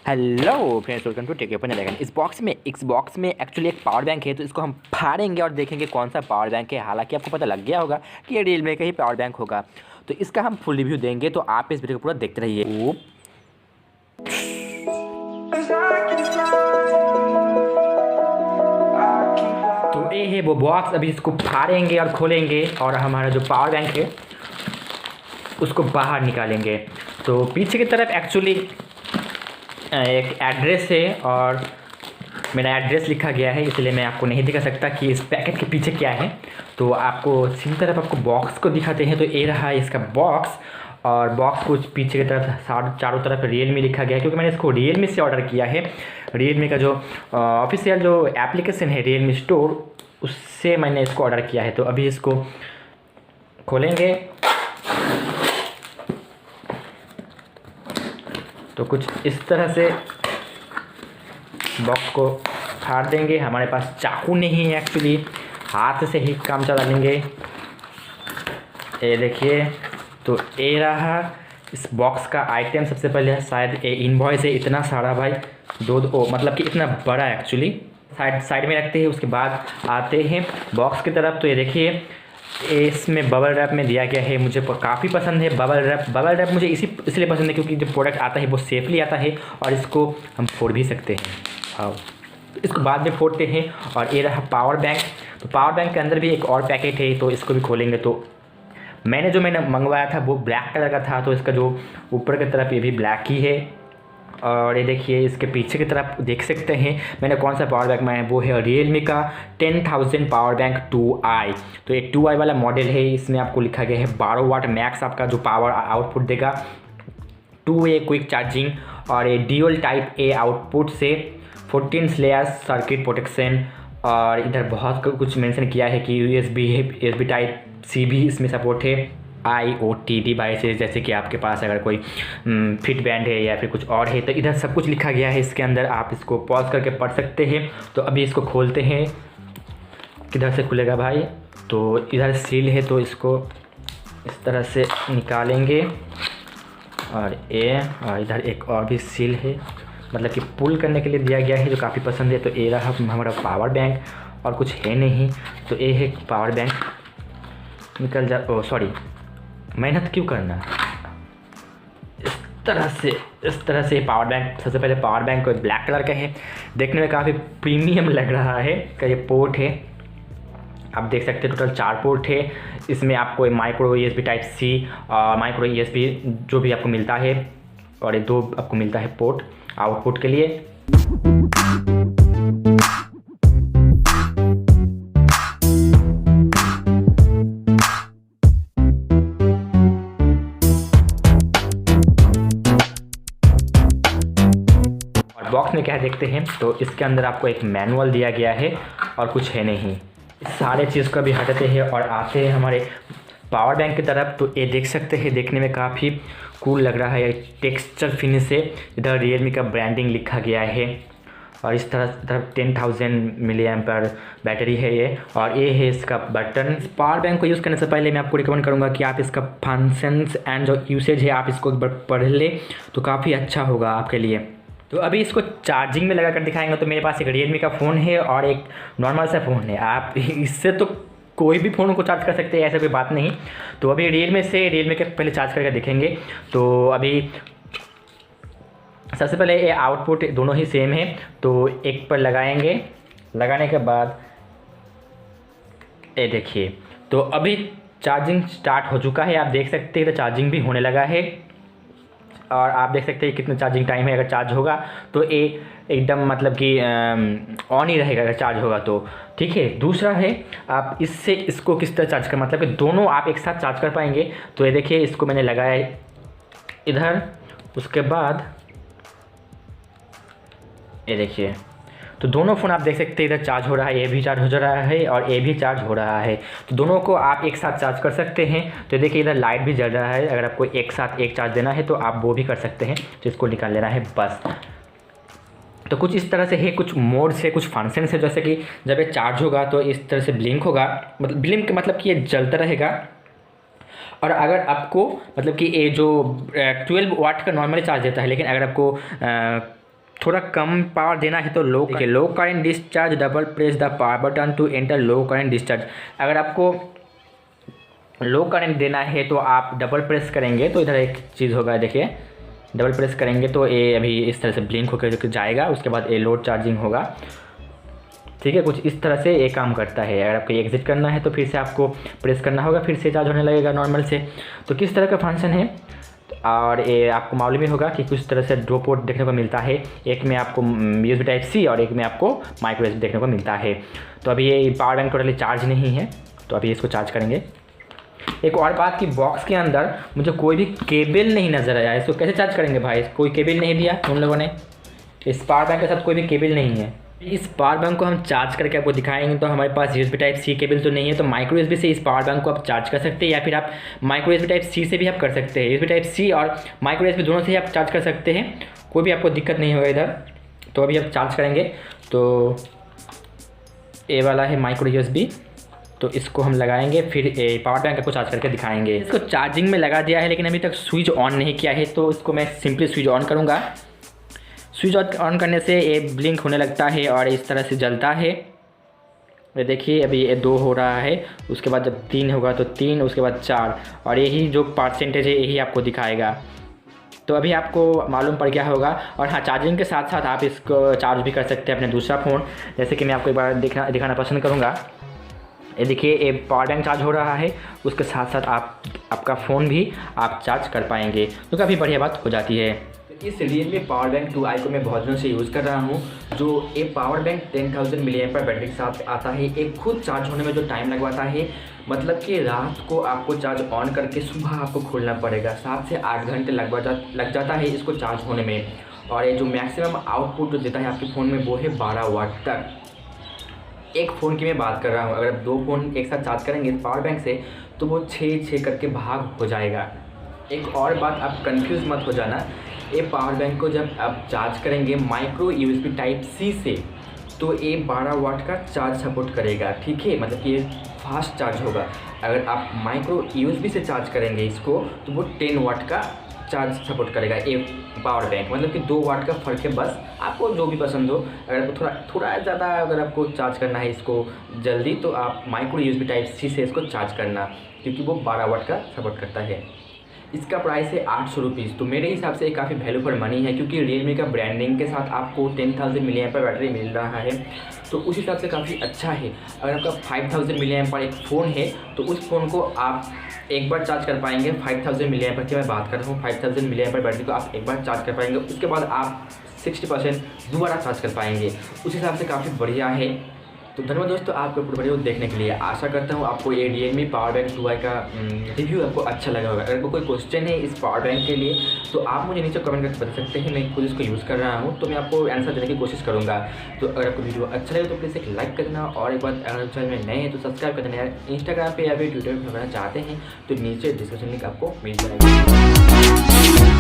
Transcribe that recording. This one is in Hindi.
Hello friends, welcome to tech open eleven. इस बॉक्स में एक्चुअली एक पावर बैंक है, तो इसको हम फाड़ेंगे और देखेंगे कौन सा पावर बैंक है। हालांकि आपको पता लग गया होगा कि ये रियलमी का ही पावर बैंक होगा, तो इसका हम फुल रिव्यू देंगे। तो आप इस वीडियो को पूरा देखते रहिए। तो ये है वो बॉक्स। अभी इसको फाड़ेंगे और खोलेंगे और हमारा जो पावर बैंक है उसको बाहर निकालेंगे। तो पीछे की तरफ एक्चुअली एक एड्रेस है और मेरा एड्रेस लिखा गया है, इसलिए मैं आपको नहीं दिखा सकता कि इस पैकेट के पीछे क्या है। तो आपको सीधी तरफ आपको बॉक्स को दिखाते हैं। तो ये रहा इसका बॉक्स, और बॉक्स को पीछे की तरफ चारों तरफ रियलमी लिखा गया है, क्योंकि मैंने इसको रियलमी से ऑर्डर किया है। रियलमी का जो ऑफिशियल जो एप्लीकेशन है रियलमी स्टोर, उससे मैंने इसको ऑर्डर किया है। तो अभी इसको खोलेंगे तो कुछ इस तरह से बॉक्स को फाड़ देंगे। हमारे पास चाकू नहीं है, एक्चुअली हाथ से ही काम चला लेंगे। ये देखिए, तो ये रहा इस बॉक्स का आइटम। सबसे पहले शायद ये इनवॉइस है, इतना सारा भाई, मतलब कि इतना बड़ा एक्चुअली साइड में रखते हैं। उसके बाद आते हैं बॉक्स की तरफ। तो ये देखिए, इसमें बबल रैप में दिया गया है। मुझे काफ़ी पसंद है बबल रैप मुझे इसलिए पसंद है क्योंकि जो प्रोडक्ट आता है वो सेफली आता है और इसको हम फोड़ भी सकते हैं। हाँ, इसको बाद में फोड़ते हैं। और ये रहा पावर बैंक। तो पावर बैंक के अंदर भी एक और पैकेट है, तो इसको भी खोलेंगे। तो मैंने मंगवाया था वो ब्लैक कलर का था, तो इसका जो ऊपर की तरफ ये भी ब्लैक ही है। और ये देखिए, इसके पीछे की तरफ देख सकते हैं मैंने कौन सा पावर बैंक मंगाया है। वो है रियलमी का 10,000 पावर बैंक 2i। तो ये 2i वाला मॉडल है। इसमें आपको लिखा गया है 12 वाट मैक्स आपका जो पावर आउटपुट देगा, 2A क्विक चार्जिंग, और ये ड्यूल टाइप ए आउटपुट से 14 लेयर्स सर्किट प्रोटेक्शन। और इधर बहुत कुछ मेंशन किया है कि USB टाइप C भी इसमें सपोर्ट है। IoT डिवाइसेस, जैसे कि आपके पास अगर कोई फिट बैंड है या फिर कुछ और है, तो इधर सब कुछ लिखा गया है इसके अंदर। आप इसको पॉज करके पढ़ सकते हैं। तो अभी इसको खोलते हैं। किधर से खुलेगा भाई? तो इधर सील है, तो इसको इस तरह से निकालेंगे। और इधर एक और भी सील है, मतलब कि पुल करने के लिए दिया गया है, जो काफ़ी पसंद है। तो ये रहा हमारा पावर बैंक, और कुछ है नहीं। तो ये है पावर बैंक। निकल जा, ओ सॉरी, मेहनत क्यों करना। इस तरह से पावर बैंक। सबसे पहले पावर बैंक को ब्लैक कलर का है, देखने में काफ़ी प्रीमियम लग रहा है। का ये पोर्ट है, आप देख सकते हैं टोटल 4 पोर्ट है। इसमें आपको माइक्रो USB टाइप C और माइक्रो USB जो भी आपको मिलता है, और ये 2 आपको मिलता है पोर्ट आउटपुट के लिए। बॉक्स में क्या देखते हैं, तो इसके अंदर आपको एक मैनुअल दिया गया है और कुछ है नहीं। इस सारे चीज़ को भी हटाते हैं और आते हैं हमारे पावर बैंक की तरफ। तो ये देख सकते हैं, देखने में काफ़ी कूल लग रहा है। टेक्सचर फिनिश से इधर रियलमी का ब्रांडिंग लिखा गया है, और इस तरह 10,000 मिली एम्पर बैटरी है ये। और ये है इसका बटन। इस पावर बैंक को यूज़ करने से पहले मैं आपको रिकमेंड करूँगा कि आप इसका फंक्शंस एंड जो यूसेज है आप इसको एक बार पढ़ ले, तो काफ़ी अच्छा होगा आपके लिए। तो अभी इसको चार्जिंग में लगा कर दिखाएंगे। तो मेरे पास एक रियलमी का फ़ोन है और एक नॉर्मल सा फ़ोन है। आप इससे तो कोई भी फ़ोन को चार्ज कर सकते हैं, ऐसा कोई बात नहीं। तो अभी रियलमी के पहले चार्ज करके देखेंगे। तो अभी सबसे पहले ये आउटपुट दोनों ही सेम है, तो एक पर लगाएंगे। लगाने के बाद ये देखिए, तो अभी चार्जिंग स्टार्ट हो चुका है। आप देख सकते हैं तो चार्जिंग भी होने लगा है, और आप देख सकते हैं कितना चार्जिंग टाइम है। अगर चार्ज होगा तो ये एकदम मतलब कि ऑन ही रहेगा अगर चार्ज होगा तो, ठीक है। दूसरा है, आप इससे इसको किस तरह चार्ज कर, मतलब कि दोनों आप एक साथ चार्ज कर पाएंगे। तो ये देखिए, इसको मैंने लगाया इधर, उसके बाद ये देखिए, तो दोनों फ़ोन आप देख सकते हैं इधर चार्ज हो रहा है, ये भी चार्ज हो रहा है और ये भी चार्ज हो रहा है। तो दोनों को आप एक साथ चार्ज कर सकते हैं। तो देखिए, इधर लाइट भी जल रहा है। अगर आपको एक साथ एक चार्ज देना है तो आप वो भी कर सकते हैं। तो इसको निकाल लेना है बस। तो कुछ इस तरह से है, कुछ मोड से, कुछ फंक्शन से, जैसे कि जब ये चार्ज होगा तो इस तरह से ब्लिंक होगा, मतलब कि ये जलता रहेगा। और अगर आपको मतलब कि ये जो 12 वाट का नॉर्मली चार्ज देता है, लेकिन अगर आपको थोड़ा कम पावर देना है तो low current discharge, double press the power button to enter low current discharge. अगर आपको लो करंट देना है तो आप डबल प्रेस करेंगे तो इधर एक चीज़ होगा, देखिए डबल प्रेस करेंगे तो ये अभी इस तरह से ब्लिंक होकर जाएगा, उसके बाद ये लोड चार्जिंग होगा। ठीक है, कुछ इस तरह से ये काम करता है। अगर आपको एग्जिट करना है तो फिर से आपको प्रेस करना होगा, फिर से चार्ज होने लगेगा नॉर्मल से। तो किस तरह का फंक्शन है, और ये आपको मालूम ही होगा कि कुछ तरह से दो पोर्ट देखने को मिलता है, एक में आपको USB टाइप C और एक में आपको माइक्रो USB देखने को मिलता है। तो अभी ये पावर बैंक टोटली चार्ज नहीं है, तो अभी इसको चार्ज करेंगे। एक और बात कि बॉक्स के अंदर मुझे कोई भी केबल नहीं नज़र आया, इसको कैसे चार्ज करेंगे भाई? कोई केबल नहीं दिया उन लोगों ने, इस पावर बैंक के साथ कोई भी केबल नहीं है। इस पावर बैंक को हम चार्ज करके आपको दिखाएंगे। तो हमारे पास USB टाइप C केबल तो नहीं है, तो माइक्रो USB से इस पावर बैंक को आप चार्ज कर सकते हैं, या फिर आप माइक्रो USB टाइप C से भी आप कर सकते हैं। USB टाइप C और माइक्रो USB दोनों से ही आप चार्ज कर सकते हैं, कोई भी आपको दिक्कत नहीं होगा इधर। तो अभी आप चार्ज करेंगे, तो ये वाला है माइक्रो USB, तो इसको हम लगाएंगे, फिर पावर बैंक को चार्ज करके दिखाएंगे। इसको चार्जिंग में लगा दिया है, लेकिन अभी तक स्विच ऑन नहीं किया है, तो इसको मैं सिंपली स्विच ऑन करूँगा। स्विच ऑन करने से ये ब्लिंक होने लगता है और इस तरह से जलता है। ये देखिए अभी ये 2 हो रहा है, उसके बाद जब 3 होगा तो 3, उसके बाद 4, और यही जो परसेंटेज है यही आपको दिखाएगा। तो अभी आपको मालूम पड़ गया होगा। और हाँ, चार्जिंग के साथ साथ आप इसको चार्ज भी कर सकते हैं अपने दूसरा फ़ोन, जैसे कि मैं आपको एक बार दिखाना पसंद करूँगा। ये देखिए ये पावर बैंक चार्ज हो रहा है, उसके साथ साथ आपका फ़ोन भी आप चार्ज कर पाएंगे, तो काफ़ी बढ़िया बात हो जाती है। इस Realme पावर बैंक 2i को मैं बहुत दिनों से यूज़ कर रहा हूँ। जो ये पावर बैंक 10,000 mAh बैटरी के साथ आता है, एक खुद चार्ज होने में जो टाइम लगवाता है, मतलब कि रात को आपको चार्ज ऑन करके सुबह आपको खोलना पड़ेगा, 7 से 8 घंटे लग जाता है इसको चार्ज होने में। और ये जो मैक्सिमम आउटपुट जो देता है आपके फ़ोन में वो है 12 वाट तक। एक फ़ोन की मैं बात कर रहा हूँ, अगर आप 2 फ़ोन एक साथ चार्ज करेंगे इस पावर बैंक से तो वो 6 करके भाग हो जाएगा। एक और बात, आप कंफ्यूज मत हो जाना, ये पावर बैंक को जब आप चार्ज करेंगे माइक्रो USB टाइप C से तो ये 12 वाट का चार्ज सपोर्ट करेगा। ठीक है, मतलब कि ये फास्ट चार्ज होगा। अगर आप माइक्रो USB से चार्ज करेंगे इसको तो वो 10 वाट का चार्ज सपोर्ट करेगा ये पावर बैंक, मतलब कि 2 वाट का फ़र्क है बस। आपको जो भी पसंद हो, अगर आपको थोड़ा ज़्यादा अगर आपको चार्ज करना है इसको जल्दी, तो आप माइक्रो USB टाइप C से इसको चार्ज करना, क्योंकि वो 12 वाट का सपोर्ट करता है। इसका प्राइस है 800 रुपीज़। तो मेरे हिसाब से काफ़ी वैल्यू फॉर मनी है, क्योंकि Realme का ब्रांडिंग के साथ आपको 10,000 mAh बैटरी मिल रहा है, तो उस हिसाब से काफ़ी अच्छा है। अगर आपका 5,000 mAh एक फ़ोन है तो उस फ़ोन को आप एक बार चार्ज कर पाएंगे। 5,000 mAh की मैं बात कर रहा हूँ, 5,000 mAh बैटरी को आप एक बार चार्ज कर पाएंगे, उसके बाद आप 60% दोबारा चार्ज कर पाएंगे। उस हिसाब से काफ़ी बढ़िया है। तो धन्यवाद दोस्तों आपको पूरी वीडियो देखने के लिए। आशा करता हूँ आपको ये Realme पावर बैंक 2i का रिव्यू आपको अच्छा लगा होगा। अगर कोई क्वेश्चन है इस पावर बैंक के लिए तो आप मुझे नीचे कमेंट करके बता सकते हैं। मैं खुद इसको यूज़ कर रहा हूँ, तो मैं आपको आंसर देने की कोशिश करूँगा। तो अगर आपको वीडियो अच्छा लगे तो प्लीज़ एक लाइक कर देना, और एक बार अगर चैनल में नए हैं तो सब्सक्राइब कर देना। इंस्टाग्राम पर या फिर ट्विटर पर बनाना चाहते हैं तो नीचे डिस्क्रिप्शन लिंक आपको मिल जाएगा।